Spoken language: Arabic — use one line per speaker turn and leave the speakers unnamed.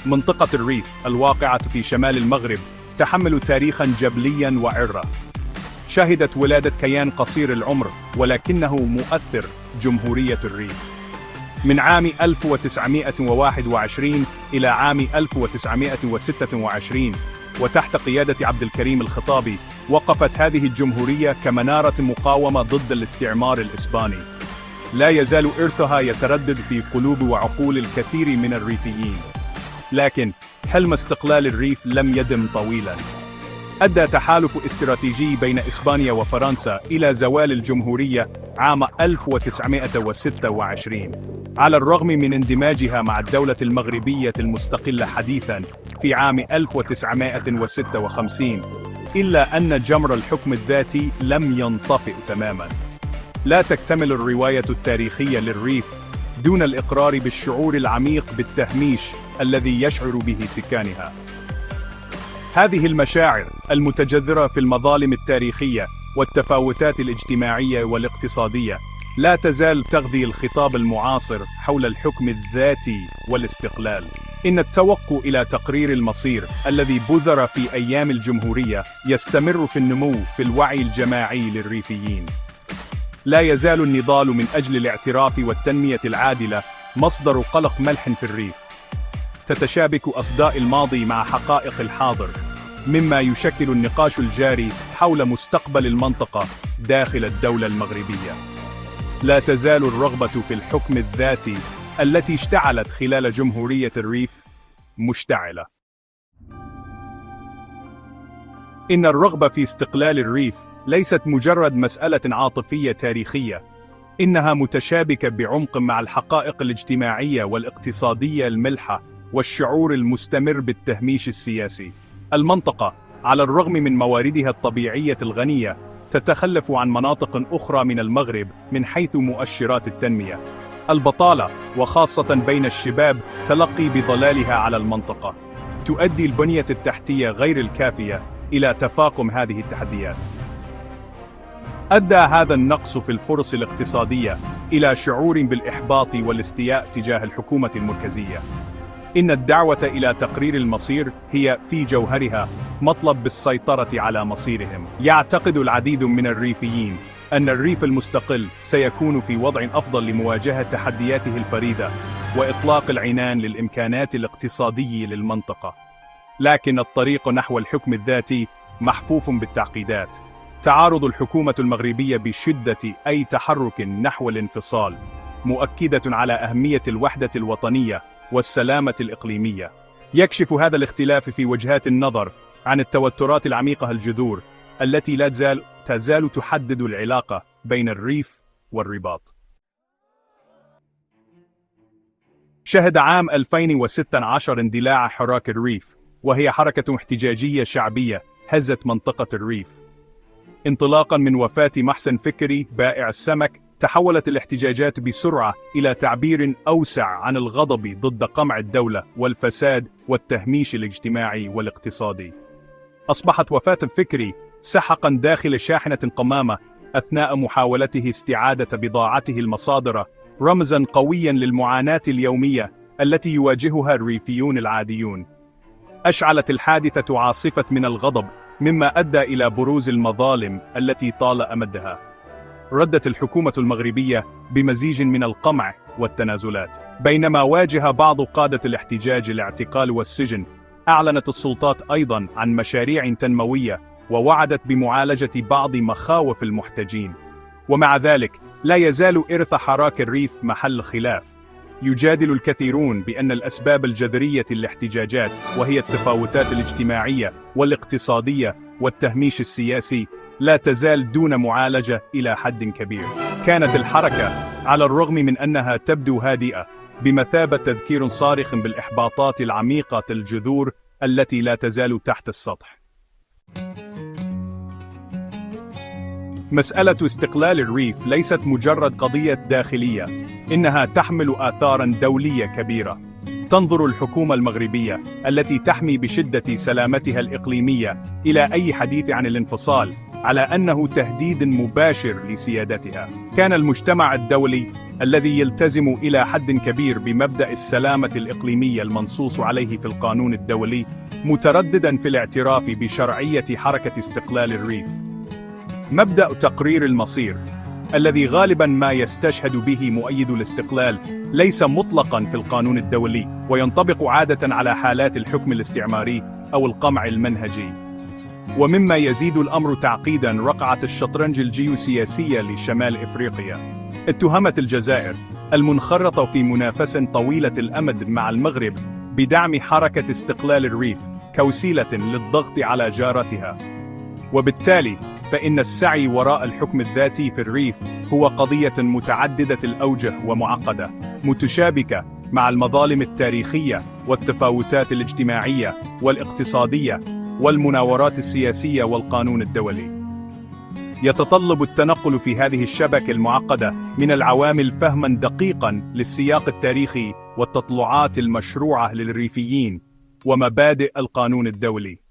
منطقة الريف الواقعة في شمال المغرب تحمل تاريخاً جبلياً وعرة. شهدت ولادة كيان قصير العمر ولكنه مؤثر، جمهورية الريف. من عام 1921 إلى عام 1926 وتحت قيادة عبد الكريم الخطابي وقفت هذه الجمهورية كمنارة مقاومة ضد الاستعمار الإسباني. لا يزال إرثها يتردد في قلوب وعقول الكثير من الريفيين. لكن حلم استقلال الريف لم يدم طويلاً. أدى تحالف استراتيجي بين إسبانيا وفرنسا إلى زوال الجمهورية عام 1926. على الرغم من اندماجها مع الدولة المغربية المستقلة حديثاً في عام 1956، إلا أن جمر الحكم الذاتي لم ينطفئ تماماً. لا تكتمل الرواية التاريخية للريف دون الإقرار بالشعور العميق بالتهميش الذي يشعر به سكانها. هذه المشاعر المتجذرة في المظالم التاريخية والتفاوتات الاجتماعية والاقتصادية لا تزال تغذي الخطاب المعاصر حول الحكم الذاتي والاستقلال. إن التوقع إلى تقرير المصير الذي بذر في أيام الجمهورية يستمر في النمو في الوعي الجماعي للريفيين. لا يزال النضال من أجل الاعتراف والتنمية العادلة مصدر قلق ملح في الريف. تتشابك أصداء الماضي مع حقائق الحاضر، مما يشكل النقاش الجاري حول مستقبل المنطقة داخل الدولة المغربية. لا تزال الرغبة في الحكم الذاتي التي اشتعلت خلال جمهورية الريف مشتعلة. إن الرغبة في استقلال الريف ليست مجرد مسألة عاطفية تاريخية، إنها متشابكة بعمق مع الحقائق الاجتماعية والاقتصادية الملحة والشعور المستمر بالتهميش السياسي. المنطقة، على الرغم من مواردها الطبيعية الغنية، تتخلف عن مناطق أخرى من المغرب من حيث مؤشرات التنمية. البطالة، وخاصة بين الشباب، تلقي بظلالها على المنطقة. تؤدي البنية التحتية غير الكافية إلى تفاقم هذه التحديات. أدى هذا النقص في الفرص الاقتصادية إلى شعور بالإحباط والاستياء تجاه الحكومة المركزية. إن الدعوة إلى تقرير المصير هي في جوهرها مطلب بالسيطرة على مصيرهم. يعتقد العديد من الريفيين أن الريف المستقل سيكون في وضع أفضل لمواجهة تحدياته الفريدة وإطلاق العنان للإمكانات الاقتصادية للمنطقة. لكن الطريق نحو الحكم الذاتي محفوف بالتعقيدات. تعارض الحكومة المغربية بشدة أي تحرك نحو الانفصال، مؤكدة على أهمية الوحدة الوطنية والسلامة الإقليمية. يكشف هذا الاختلاف في وجهات النظر عن التوترات العميقة الجذور التي لا تزال تحدد العلاقة بين الريف والرباط. شهد عام 2016 اندلاع حراك الريف، وهي حركة احتجاجية شعبية هزت منطقة الريف. انطلاقا من وفاة محسن فكري بائع السمك، تحولت الاحتجاجات بسرعة إلى تعبير أوسع عن الغضب ضد قمع الدولة والفساد والتهميش الاجتماعي والاقتصادي. أصبحت وفاة فكري سحقا داخل شاحنة قمامة أثناء محاولته استعادة بضاعته المصادرة، رمزا قويا للمعاناة اليومية التي يواجهها الريفيون العاديون. أشعلت الحادثة عاصفة من الغضب، مما أدى إلى بروز المظالم التي طال أمدها. ردت الحكومة المغربية بمزيج من القمع والتنازلات. بينما واجه بعض قادة الاحتجاج الاعتقال والسجن، أعلنت السلطات أيضا عن مشاريع تنموية ووعدت بمعالجة بعض مخاوف المحتجين. ومع ذلك لا يزال إرث حراك الريف محل خلاف. يجادل الكثيرون بأن الأسباب الجذرية للاحتجاجات، وهي التفاوتات الاجتماعية والاقتصادية والتهميش السياسي، لا تزال دون معالجة إلى حد كبير. كانت الحركة، على الرغم من أنها تبدو هادئة، بمثابة تذكير صارخ بالإحباطات العميقة الجذور التي لا تزال تحت السطح. مسألة استقلال الريف ليست مجرد قضية داخلية، إنها تحمل آثاراً دولية كبيرة. تنظر الحكومة المغربية التي تحمي بشدة سلامتها الإقليمية إلى أي حديث عن الانفصال على أنه تهديد مباشر لسيادتها. كان المجتمع الدولي الذي يلتزم إلى حد كبير بمبدأ السلامة الإقليمية المنصوص عليه في القانون الدولي متردداً في الاعتراف بشرعية حركة استقلال الريف. مبدأ تقرير المصير الذي غالباً ما يستشهد به مؤيد الاستقلال ليس مطلقاً في القانون الدولي، وينطبق عادة على حالات الحكم الاستعماري أو القمع المنهجي. ومما يزيد الأمر تعقيداً رقعة الشطرنج الجيوسياسية لشمال إفريقيا. اتهمت الجزائر المنخرطة في منافسة طويلة الأمد مع المغرب بدعم حركة استقلال الريف كوسيلة للضغط على جارتها، وبالتالي فإن السعي وراء الحكم الذاتي في الريف هو قضية متعددة الأوجه ومعقدة، متشابكة مع المظالم التاريخية والتفاوتات الاجتماعية والاقتصادية والمناورات السياسية والقانون الدولي. يتطلب التنقل في هذه الشبكة المعقدة من العوامل فهماً دقيقاً للسياق التاريخي والتطلعات المشروعة للريفيين ومبادئ القانون الدولي.